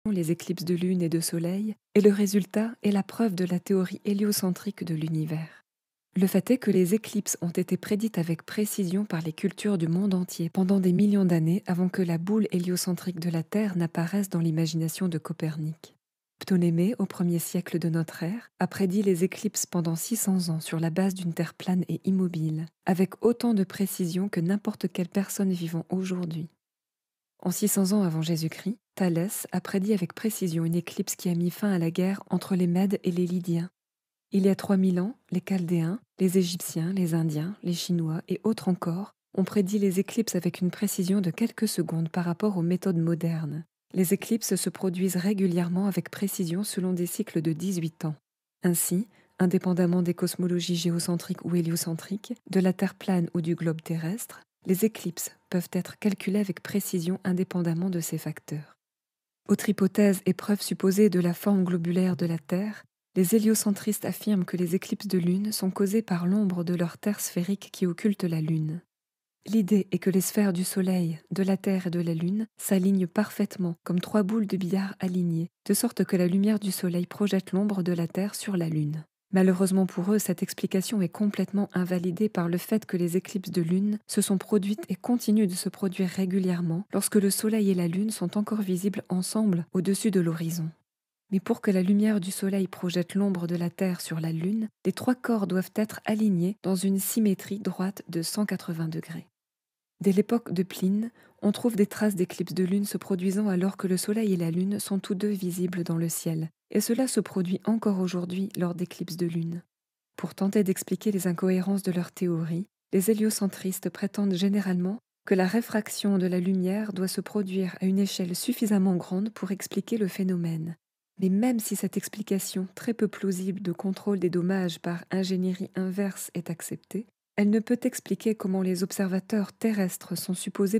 les éclipses de lune et de soleil, et le résultat est la preuve de la théorie héliocentrique de l'univers. Le fait est que les éclipses ont été prédites avec précision par les cultures du monde entier pendant des millions d'années avant que la boule héliocentrique de la Terre n'apparaisse dans l'imagination de Copernic. Ptolémée, au 1er siècle de notre ère, a prédit les éclipses pendant 600 ans sur la base d'une Terre plane et immobile, avec autant de précision que n'importe quelle personne vivant aujourd'hui. En 600 ans avant Jésus-Christ, Thalès a prédit avec précision une éclipse qui a mis fin à la guerre entre les Mèdes et les Lydiens. Il y a 3000 ans, les Chaldéens, les Égyptiens, les Indiens, les Chinois et autres encore ont prédit les éclipses avec une précision de quelques secondes par rapport aux méthodes modernes. Les éclipses se produisent régulièrement avec précision selon des cycles de 18 ans. Ainsi, indépendamment des cosmologies géocentriques ou héliocentriques, de la Terre plane ou du globe terrestre, les éclipses peuvent être calculées avec précision indépendamment de ces facteurs. Autre hypothèse et preuve supposée de la forme globulaire de la Terre, les héliocentristes affirment que les éclipses de lune sont causées par l'ombre de leur terre sphérique qui occulte la lune. L'idée est que les sphères du Soleil, de la Terre et de la Lune s'alignent parfaitement comme 3 boules de billard alignées, de sorte que la lumière du Soleil projette l'ombre de la Terre sur la Lune. Malheureusement pour eux, cette explication est complètement invalidée par le fait que les éclipses de lune se sont produites et continuent de se produire régulièrement lorsque le Soleil et la Lune sont encore visibles ensemble au-dessus de l'horizon. Mais pour que la lumière du Soleil projette l'ombre de la Terre sur la Lune, les 3 corps doivent être alignés dans une symétrie droite de 180 degrés. Dès l'époque de Pline, on trouve des traces d'éclipses de lune se produisant alors que le Soleil et la Lune sont tous deux visibles dans le ciel, et cela se produit encore aujourd'hui lors d'éclipses de lune. Pour tenter d'expliquer les incohérences de leur théorie, les héliocentristes prétendent généralement que la réfraction de la lumière doit se produire à une échelle suffisamment grande pour expliquer le phénomène. Mais même si cette explication très peu plausible de contrôle des dommages par ingénierie inverse est acceptée, elle ne peut expliquer comment les observateurs terrestres sont supposés